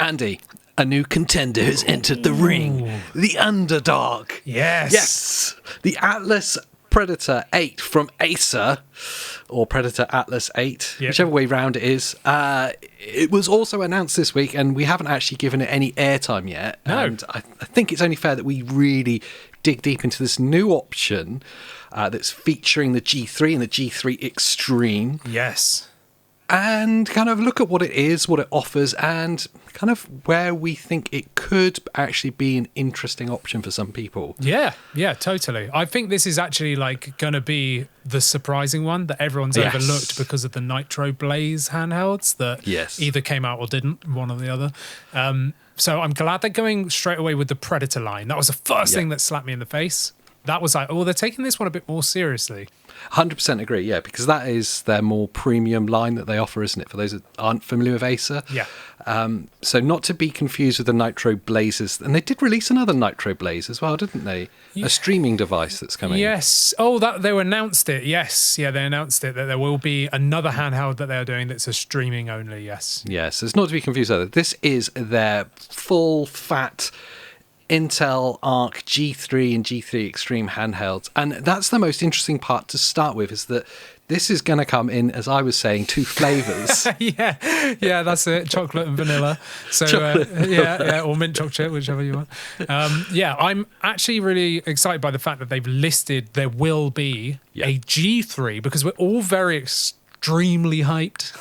Andy, a new contender has entered the ring. The Underdog. Yes. Yes. The Atlas Predator 8 from ACER, or Predator Atlas 8, whichever way round it is. It was also announced this week, and we haven't actually given it any airtime yet. No. And I think it's only fair that we really dig deep into this new option that's featuring the G3 and the G3 Extreme. Yes. And kind of look at what it is, what it offers, and kind of where we think it could actually be an interesting option for some people. Yeah, totally. I think this is actually like going to be the surprising one that everyone's overlooked because of the Nitro Blaze handhelds that either came out or didn't, one or the other. So I'm glad they're going straight away with the Predator line. That was the first thing that slapped me in the face. That was like, oh, they're taking this one a bit more seriously. 100% agree, yeah, because that is their more premium line that they offer, isn't it, for those that aren't familiar with ACER? Yeah. So not to be confused with the Nitro Blazes. And they did release another Nitro Blaze as well, didn't they? Yeah. A streaming device that's coming. Yes. Oh, they announced it, yes. Yeah, they announced it, that there will be another handheld that they're doing that's a streaming only, yes. Yes, it's not to be confused either. This is their full fat Intel Arc G3 and G3 Extreme handhelds. And that's the most interesting part to start with, is that this is going to come in, as I was saying, 2 flavors. yeah, that's it. Chocolate and vanilla. So or mint chocolate, whichever you want. I'm actually really excited by the fact that they've listed there will be a G3, because we're all very extremely hyped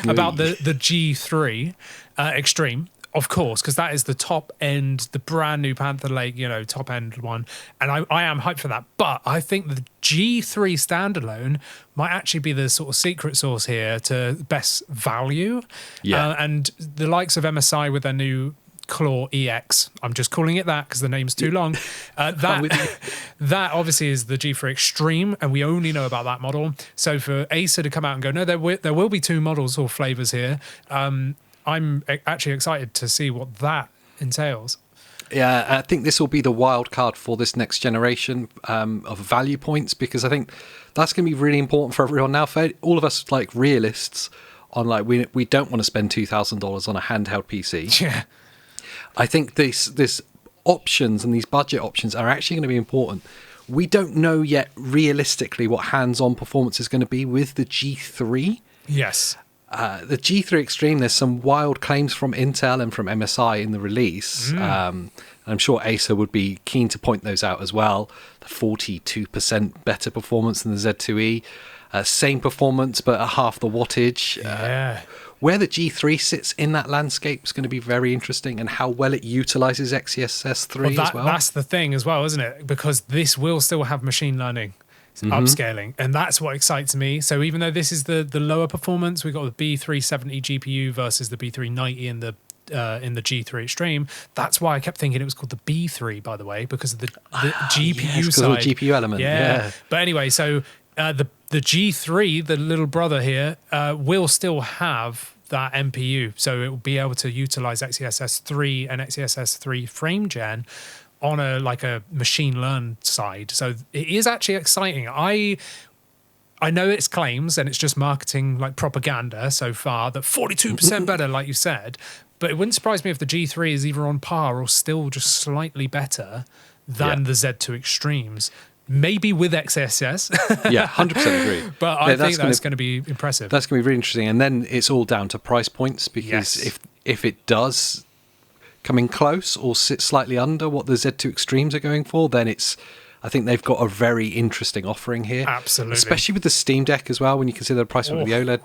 about the G3 Extreme. Of course, because that is the top end, the brand new Panther Lake, top end one. And I am hyped for that. But I think the G3 standalone might actually be the sort of secret sauce here to best value. Yeah. And the likes of MSI with their new Claw EX, I'm just calling it that because the name's too long. That obviously is the G3 Extreme, and we only know about that model. So for ACER to come out and go, no, there will be 2 models or flavors here. I'm actually excited to see what that entails. Yeah, I think this will be the wild card for this next generation of value points, because I think that's going to be really important for everyone now. For all of us, like realists, on like we don't want to spend $2,000 on a handheld PC. Yeah, I think this options and these budget options are actually going to be important. We don't know yet realistically what hands-on performance is going to be with the G3. Yes. The G3 Extreme, there's some wild claims from Intel and from MSI in the release. I'm sure ACER would be keen to point those out as well. The 42% better performance than the Z2E. Same performance, but at half the wattage. Where the G3 sits in that landscape is going to be very interesting, and how well it utilizes XeSS 3 as well. That's the thing as well, isn't it? Because this will still have machine learning. Upscaling, and that's what excites me. So even though this is the lower performance, we've got the B370 GPU versus the B390 in the G3 Extreme. That's why I kept thinking it was called the B3, by the way, because of the GPU side, the GPU element. Yeah. But anyway, so the G3, the little brother here, will still have that MPU, so it will be able to utilize XeSS 3 and XeSS 3 frame gen on a machine learn side. So it is actually exciting. I know it's claims and it's just marketing like propaganda so far, that 42% better, like you said, but it wouldn't surprise me if the G3 is either on par or still just slightly better than the Z2 Extremes. Maybe with XeSS. 100% agree. But I think that's going to be impressive. That's going to be really interesting. And then it's all down to price points, because if it does come in close or sit slightly under what the Z2 Extremes are going for, then I think they've got a very interesting offering here. Absolutely. Especially with the Steam Deck as well, when you consider the price of the OLED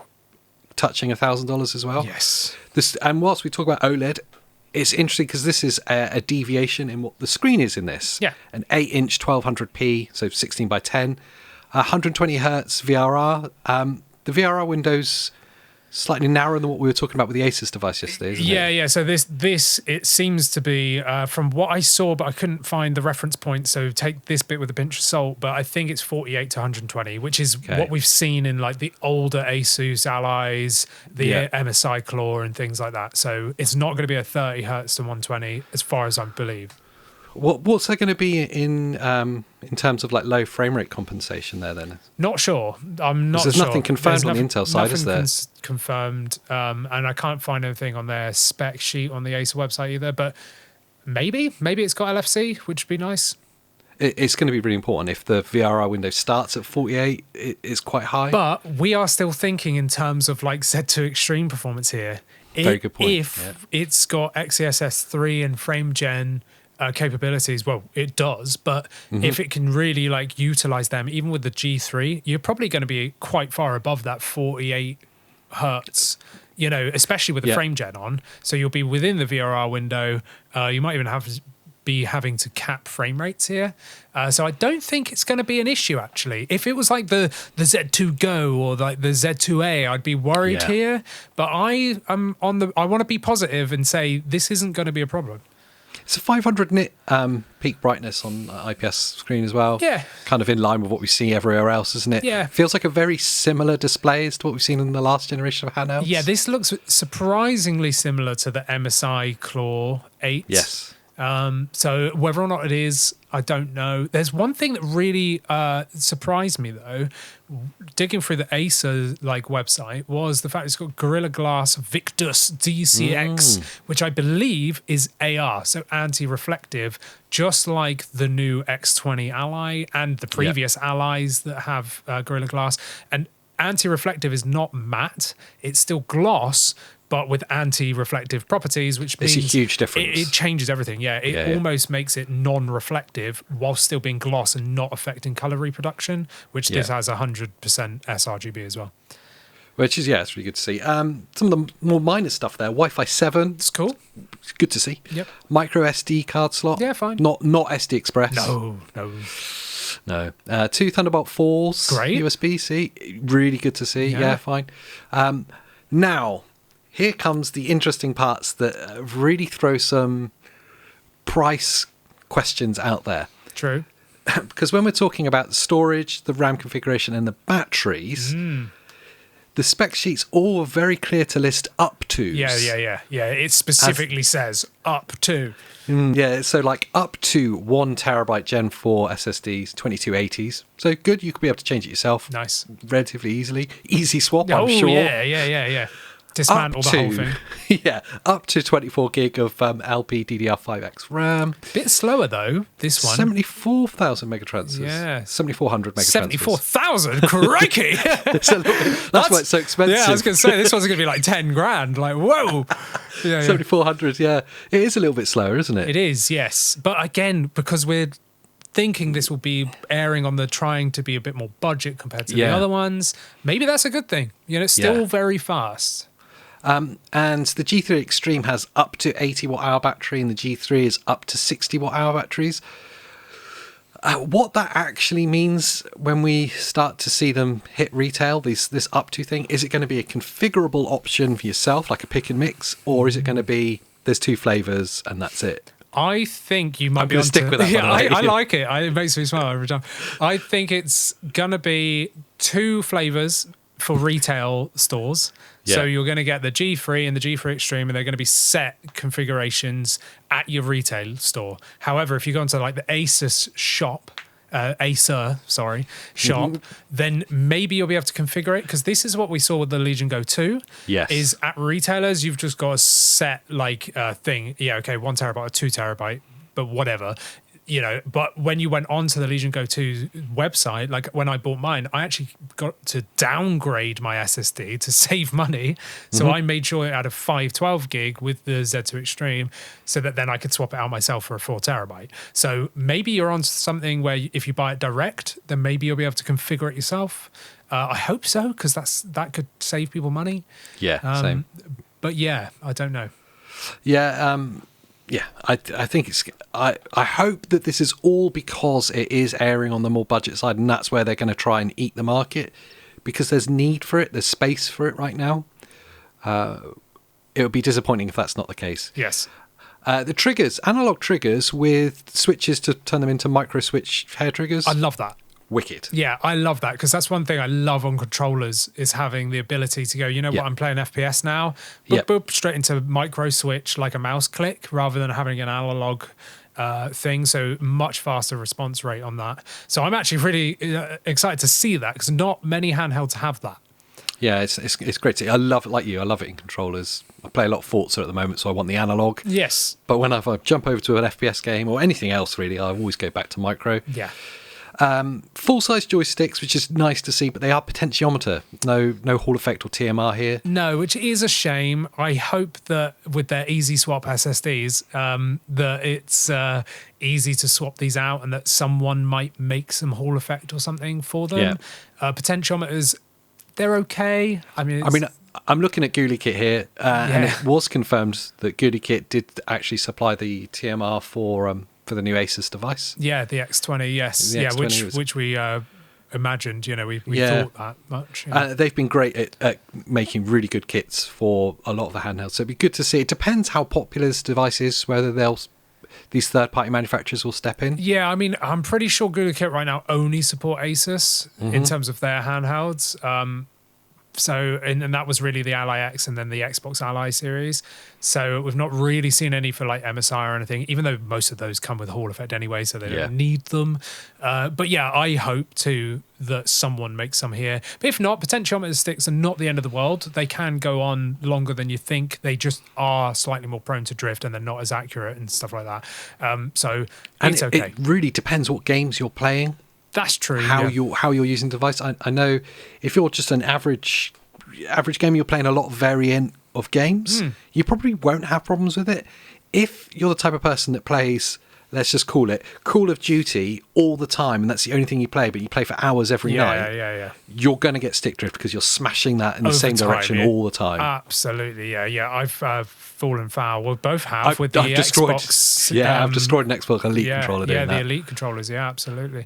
touching $1,000 as well. Yes. And whilst we talk about OLED, it's interesting because this is a deviation in what the screen is in this. Yeah. An 8-inch 1200p, so 16 by 10, 120 hertz VRR. The VRR window's slightly narrower than what we were talking about with the Asus device yesterday, isn't it? Yeah. So this it seems to be from what I saw, but I couldn't find the reference point. So take this bit with a pinch of salt. But I think it's 48 to 120, which is what we've seen in like the older Asus Allies, the MSI Claw, and things like that. So it's not going to be a 30 hertz to 120, as far as I believe. What's there going to be in terms of like low frame rate compensation there then? Not sure. I'm not sure. There's nothing confirmed on the Intel side, is there? Confirmed, and I can't find anything on their spec sheet on the Acer website either. But maybe it's got LFC, which would be nice. It's going to be really important. If the VRR window starts at 48, it's quite high. But we are still thinking in terms of like Z2 Extreme performance here. Very good point. If it's got XeSS 3 and frame gen capabilities, well, it does. But if it can really like utilize them, even with the G3, you're probably going to be quite far above that 48 hertz. You know, especially with the frame gen on. So you'll be within the VRR window. You might even be having to cap frame rates here. So I don't think it's going to be an issue, actually. If it was like the Z2 Go or like the Z2A, I'd be worried here. But I want to be positive and say this isn't going to be a problem. It's a 500 nit peak brightness on the IPS screen as well. Yeah. Kind of in line with what we see everywhere else, isn't it? Yeah. Feels like a very similar display as to what we've seen in the last generation of handhelds. Yeah, this looks surprisingly similar to the MSI Claw 8. Yes. So whether or not it is, I don't know. There's one thing that really surprised me though, digging through the Acer website, was the fact it's got Gorilla Glass Victus DCX, which I believe is AR, so anti-reflective, just like the new X20 Ally and the previous Allies that have Gorilla Glass. And anti-reflective is not matte; it's still gloss, but with anti-reflective properties, which means it's a huge difference. It changes everything. Yeah, it almost makes it non-reflective while still being gloss and not affecting color reproduction, which this has 100% sRGB as well. Which is, it's really good to see. Some of the more minor stuff there. Wi-Fi 7. It's cool. It's good to see. Yep. Micro SD card slot. Yeah, fine. Not SD Express. No. 2 Thunderbolt 4s. Great. USB-C. Really good to see. Yeah, fine. Now, here comes the interesting parts that really throw some price questions out there. True. Because when we're talking about the storage, the RAM configuration, and the batteries, the spec sheets all are very clear to list up to. Yeah. It specifically says up to. So like up to 1 terabyte Gen 4 SSDs, 2280s. So good, you could be able to change it yourself. Nice. Relatively easily. Easy swap, I'm sure. Yeah. Dismantle the whole thing. Yeah, up to 24 gig of LPDDR5X RAM. Bit slower though, this one. 74,000 megatransfers. Yeah. 7,400 megatransfers. 74,000? Crikey! That's why it's so expensive. Yeah, I was going to say, this one's going to be like 10 grand. Like, whoa! Yeah, 7,400, yeah. It is a little bit slower, isn't it? It is, yes. But again, because we're thinking this will be airing on the trying to be a bit more budget compared to the other ones, maybe that's a good thing. You know, it's still very fast. And the G3 Extreme has up to 80 watt hour battery, and the G3 is up to 60 watt hour batteries. What that actually means when we start to see them hit retail, this up to thing, is it going to be a configurable option for yourself, like a pick and mix, or is it going to be there's 2 flavors and that's it? I think you might be going to stick with that. Yeah, I like it. It makes me smile every time. I think it's going to be 2 flavors for retail stores. So you're going to get the G3 and the G3 Extreme, and they're going to be set configurations at your retail store. However, if you go into like the ACER shop, then maybe you'll be able to configure it, because this is what we saw with the Legion Go 2. Yes. Is at retailers, you've just got a set like thing. Yeah, okay, 1 terabyte or 2 terabyte, but whatever. You know, but when you went onto the Legion Go 2 website, like when I bought mine, I actually got to downgrade my SSD to save money. So I made sure it had a 512 gig with the Z2 Extreme, so that then I could swap it out myself for a 4 terabyte. So maybe you're on something where if you buy it direct, then maybe you'll be able to configure it yourself. I hope so, because that could save people money. Yeah, same. But yeah, I don't know. Yeah, I think it's. I hope that this is all because it is airing on the more budget side, and that's where they're going to try and eat the market, because there's need for it, there's space for it right now. It would be disappointing if that's not the case. Yes. The triggers, analog triggers with switches to turn them into micro switch hair triggers. I love that. Wicked. Yeah, I love that, because that's one thing I love on controllers, is having the ability to go, you know what, I'm playing FPS now, boop, boop, straight into micro switch like a mouse click, rather than having an analog thing, so much faster response rate on that. So I'm actually really excited to see that, because not many handhelds have that. Yeah, it's great to see. I love it, like you. I love it in controllers. I play a lot of Forza at the moment, so I want the analog. Yes. But when I jump over to an FPS game or anything else, really, I always go back to micro. Yeah. Full-size joysticks, which is nice to see, but they are potentiometer. No Hall effect or TMR here. No, which is a shame. I hope that with their easy swap SSDs, that it's easy to swap these out, and that someone might make some Hall effect or something for them. Yeah. Potentiometers, they're okay. I mean, I'm looking at GuliKit here, and it was confirmed that GuliKit did actually supply the TMR for the new ACES device. Yeah, the X20, yes. The X20 which we imagined, we thought that much. Yeah. They've been great at making really good kits for a lot of the handhelds, so it'd be good to see. It depends how popular this device is, whether these third-party manufacturers will step in. Yeah, I mean, I'm pretty sure GuliKit right now only support ACES in terms of their handhelds. So, and that was really the Ally X and then the Xbox Ally series. So we've not really seen any for like MSI or anything, even though most of those come with Hall effect anyway, so they don't need them. But yeah, I hope too that someone makes some here. But if not, potentiometer sticks are not the end of the world. They can go on longer than you think. They just are slightly more prone to drift, and they're not as accurate and stuff like that. It's okay. It really depends what games you're playing. That's true. How you're using the device. I know if you're just an average gamer, you're playing a lot of variant of games, you probably won't have problems with it. If you're the type of person that plays, let's just call it Call of Duty all the time, and that's the only thing you play, but you play for hours every night, you're going to get stick drift because you're smashing that in the same direction all the time. Absolutely, yeah. I've fallen foul. We both have with the Xbox. I've destroyed an Xbox Elite controller doing that. Yeah, the Elite controllers, absolutely.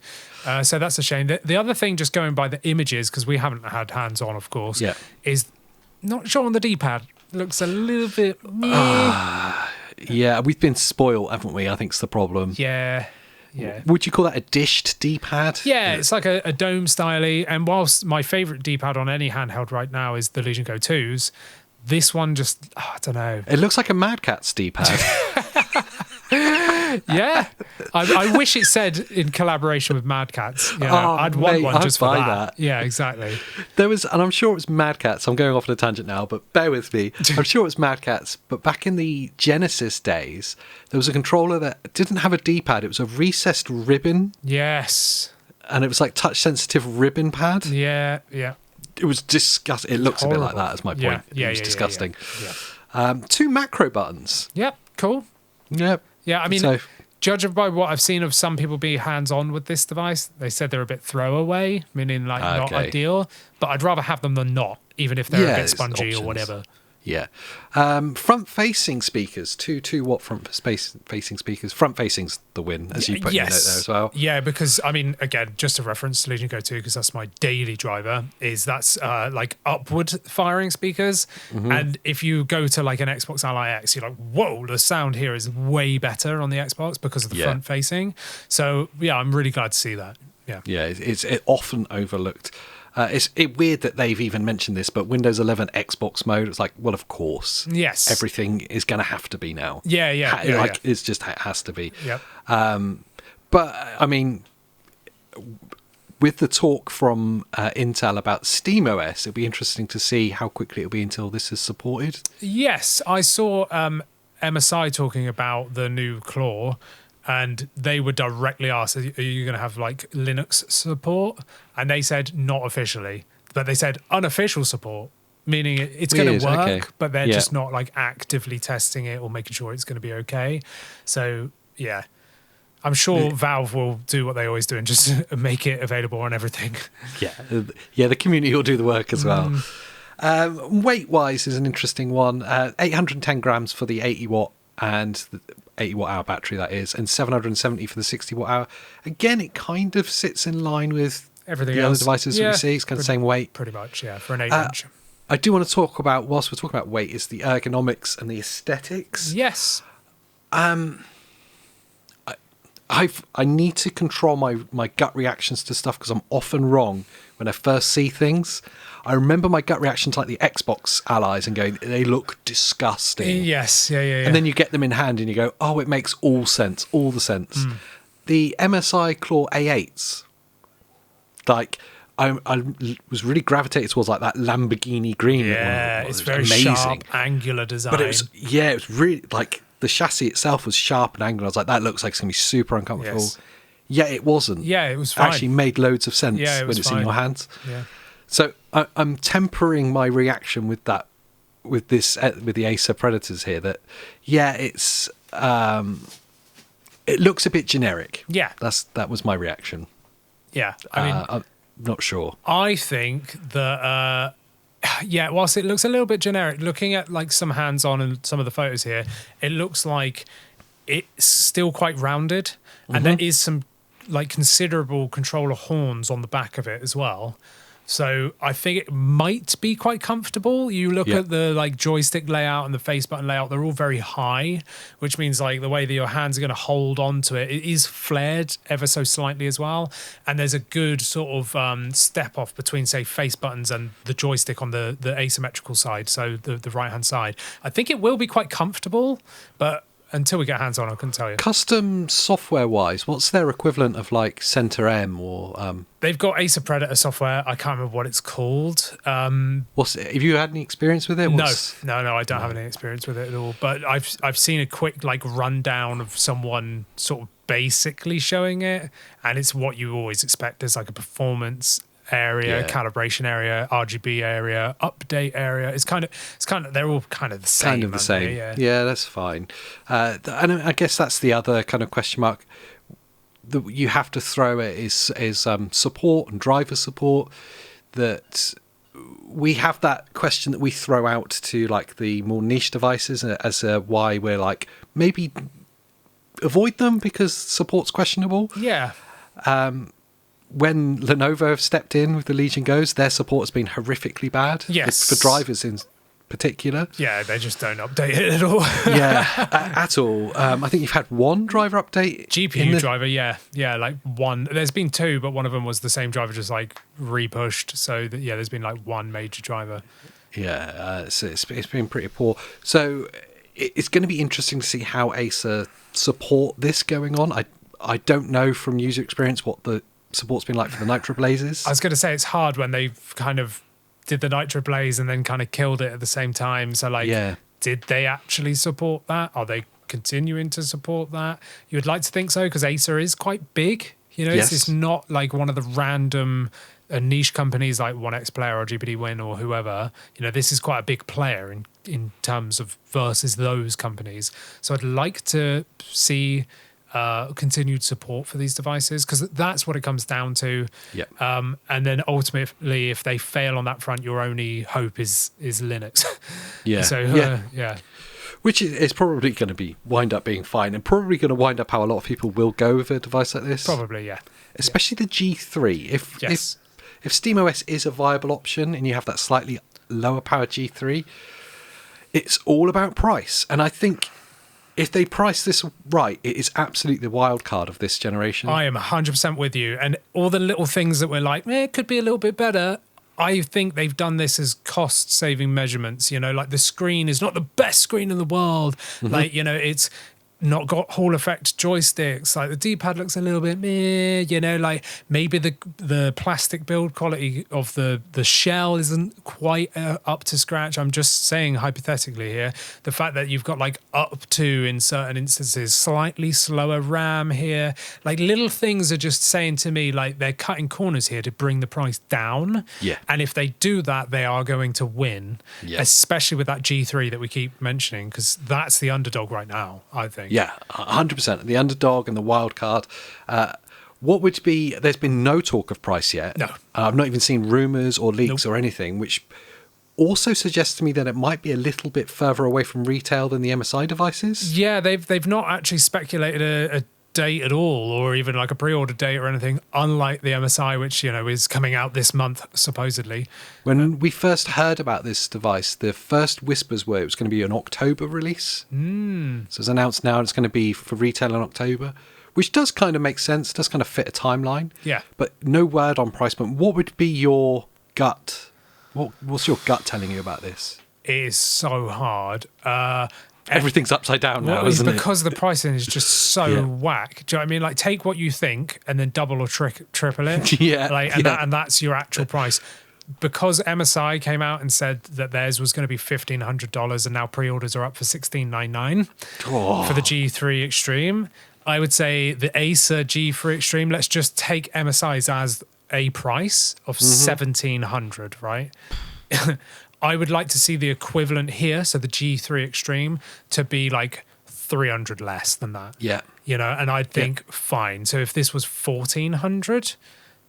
So that's a shame. The other thing, just going by the images, because we haven't had hands-on, of course, is not sure on the D-pad. Looks a little bit... Yeah, we've been spoiled, haven't we? I think's the problem. Yeah. Would you call that a dished D-pad? Yeah, it's like a dome style-y. And whilst my favourite D-pad on any handheld right now is the Legion Go 2s, this one just, I don't know. It looks like a Mad Catz D-pad. Yeah, I wish it said in collaboration with Mad Catz. I'd want one just for that. Yeah, exactly. And I'm sure it was Mad Catz. I'm going off on a tangent now, but bear with me. I'm sure it was Mad Catz. But back in the Genesis days, there was a controller that didn't have a D-pad. It was a recessed ribbon. Yes. And it was like touch-sensitive ribbon pad. Yeah. It was disgusting. It looks horrible. A bit like that, is my point. Yeah, it was disgusting. Yeah. 2 macro buttons. Yep, cool. Yep. Yeah, I mean, judging by what I've seen of some people be hands-on with this device, they said they're a bit throwaway, meaning like not ideal. But I'd rather have them than not, even if they're a bit spongy or whatever. Yeah. Front-facing speakers, 2 watt front-facing speakers. Front-facing's the win, as you put in your note there as well. Yeah, because, I mean, again, just to reference Legion Go 2, because that's my daily driver, that's like upward-firing speakers. And if you go to like an Xbox Ally X, you're like, whoa, the sound here is way better on the Xbox because of the front-facing. So, yeah, I'm really glad to see that. Yeah, it's often overlooked. It's weird that they've even mentioned this, but Windows 11 Xbox mode, it's like, well, of course. Yes. Everything is going to have to it has to be. Yep. But, I mean, with the talk from Intel about SteamOS, it'll be interesting to see how quickly it'll be until this is supported. Yes, I saw MSI talking about the new Claw, and they were directly asked, are you going to have like Linux support? And they said not officially, but they said unofficial support, meaning it's going to work, but they're just not like actively testing it or making sure it's going to be okay. So yeah, I'm sure Valve will do what they always do and just make it available on everything. Yeah, the community will do the work as well. Weight-wise is an interesting one. 810 grams for the 80 watt and the 80 watt hour battery, that is, and 770 for the 60 watt hour. Again, it kind of sits in line with everything the else. other devices that we see. It's kind of the same weight. Pretty much, yeah, for an 8-inch. I do want to talk about, whilst we're talking about weight, is the ergonomics and the aesthetics. Yes. I I need to control my gut reactions to stuff because I'm often wrong when I first see things. I remember my gut reaction to like the Xbox allies and going, they look disgusting. Yes, yeah. And then you get them in hand and you go, oh, it makes all sense, all the sense. The MSI Claw A8s, like I was really gravitated towards like that Lamborghini green. Yeah, it's very amazing. Sharp, angular design. But it was really like the chassis itself was sharp and angular. I was like, that looks like it's gonna be super uncomfortable. Yes. Yeah, it wasn't. Yeah, it was It fine. actually made loads of sense Yeah, when it's in your hands. Yeah. So I'm tempering my reaction with that, with the Acer Predators here. That it's it looks a bit generic. Yeah, that was my reaction. Yeah, I mean, I'm not sure. I think that whilst it looks a little bit generic, looking at like some hands-on and some of the photos here, it looks like it's still quite rounded, and there is some like considerable controller horns on the back of it as well. So I think it might be quite comfortable. You look at the like joystick layout and the face button layout, they're all very high, which means like the way that your hands are going to hold on to it, it is flared ever so slightly as well. And there's a good sort of step off between, say, face buttons and the joystick on the asymmetrical side, so the right-hand side. I think it will be quite comfortable, but until we get hands on, I couldn't tell you. Custom software-wise, what's their equivalent of like Center M or? They've got ACER Predator software. I can't remember what it's called. Have you had any experience with it? No, I don't have any experience with it at all. But I've seen a quick like rundown of someone sort of basically showing it, and it's what you always expect. There's like a performance area, calibration area, RGB area, update area. It's kind of they're all kind of the same. Kind of the same. Yeah, that's fine. And I guess that's the other kind of question mark that you have to throw at is support and driver support. That we have that question that we throw out to like the more niche devices as why we're like maybe avoid them because support's questionable. Yeah. When Lenovo have stepped in with the Legion Go's, their support has been horrifically bad. Yes. For drivers in particular. Yeah, they just don't update it at all. At all. I think you've had one driver update. GPU driver, yeah, like one. There's been two, but one of them was the same driver, just like repushed. So there's been like one major driver. Yeah, so it's been pretty poor. So it's going to be interesting to see how Acer support this going on. I don't know from user experience what the support's been like for the Nitro Blazes. I was going to say it's hard when they've kind of did the Nitro Blaze and then kind of killed it at the same time. So like, did they actually support that? Are they continuing to support that? You would like to think so because Acer is quite big. You know, it's not like one of the random niche companies like 1xplayer or GPD Win or whoever. You know, this is quite a big player in terms of versus those companies. So I'd like to see continued support for these devices because that's what it comes down to. And then ultimately, if they fail on that front, your only hope is Linux. Which is probably going to wind up being fine and probably going to wind up how a lot of people will go with a device like this. Probably, especially the G3. If SteamOS is a viable option and you have that slightly lower power G3, it's all about price. And I think if they price this right, it is absolutely the wild card of this generation. I am 100% with you. And all the little things that we're like, it could be a little bit better. I think they've done this as cost-saving measurements. You know, like the screen is not the best screen in the world. Like, you know, it's not got Hall effect joysticks. Like the D-pad looks a little bit meh, you know, like maybe the plastic build quality of the shell isn't quite up to scratch. I'm just saying hypothetically here, the fact that you've got like up to, in certain instances, slightly slower RAM here, like little things are just saying to me like they're cutting corners here to bring the price down. And if they do that, they are going to win, especially with that G3 that we keep mentioning, because that's the underdog right now, I think. Yeah, 100%. The underdog and the wild card. What would be... There's been no talk of price yet. No. I've not even seen rumours or leaks or anything, which also suggests to me that it might be a little bit further away from retail than the MSI devices. Yeah, they've not actually speculated a date at all, or even like a pre-order date or anything, unlike the MSI, which, you know, is coming out this month supposedly. When we first heard about this device, the first whispers were it was going to be an October release. So it's announced now it's going to be for retail in October, which does kind of make sense, does kind of fit a timeline. Yeah. But no word on price point. What would be your gut? What's your gut telling you about this? It is so hard. Everything's upside down now, isn't it? Because the pricing is just so whack. Do you know what I mean? Like, take what you think and then double or triple it. And that's your actual price. Because MSI came out and said that theirs was going to be $1,500 and now pre-orders are up for $1,699 for the G3 Extreme, I would say the Acer G3 Extreme, let's just take MSI's as a price of $1,700, right? I would like to see the equivalent here, so the G3 Extreme, to be like 300 less than that. Yeah. You know, and I'd think fine. So if this was 1,400,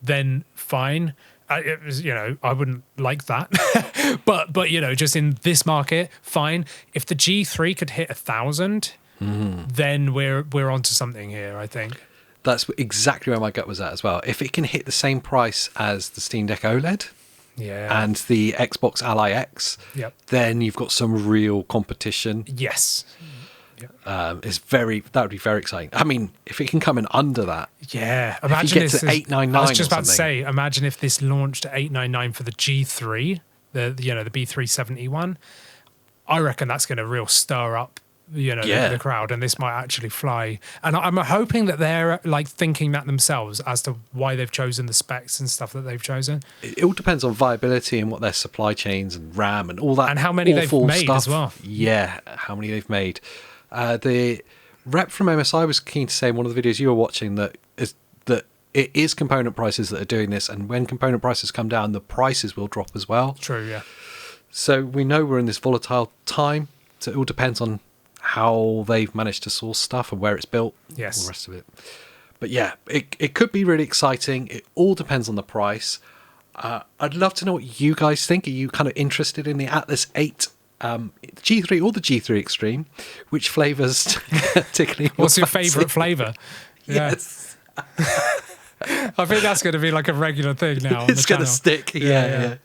then fine. I wouldn't like that. but you know, just in this market, fine. If the G3 could hit 1,000, then we're onto something here, I think. That's exactly where my gut was at as well. If it can hit the same price as the Steam Deck OLED and the Xbox Ally X, then you've got some real competition. Yes. That would be very exciting. I mean, if it can come in under that, imagine if you get to 899. I was just about to say, imagine if this launched at 899 for the G3, the B370 I reckon that's going to real stir up the crowd, and this might actually fly. And I'm hoping that they're like thinking that themselves as to why they've chosen the specs and stuff that they've chosen. It all depends on viability and what their supply chains and RAM and all that, and how many they've made stuff as well. Yeah, how many they've made. The rep from MSI was keen to say in one of the videos you were watching that it is component prices that are doing this, and when component prices come down, the prices will drop as well. True, yeah. So we know we're in this volatile time, so it all depends on how they've managed to source stuff and where it's built, all the rest of it. But yeah, it could be really exciting. It all depends on the price. I'd love to know what you guys think. Are you kind of interested in the Atlas 8 G3 or the G3 Extreme? Which flavors particularly? What's your favorite flavor? Yes. I think that's going to be like a regular thing now. It's going to stick. Yeah.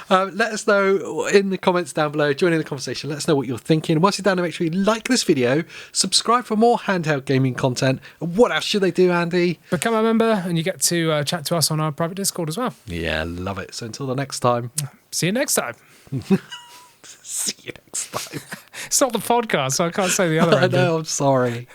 Let us know in the comments down below. Join in the conversation. Let us know what you're thinking. Once you're down, make sure you like this video, subscribe for more handheld gaming content. What else should they do, Andy? Become a member, and you get to chat to us on our private Discord as well. Yeah, love it. So until the next time. See you next time. See you next time. It's not the podcast, so I can't say the other. I know. I'm sorry.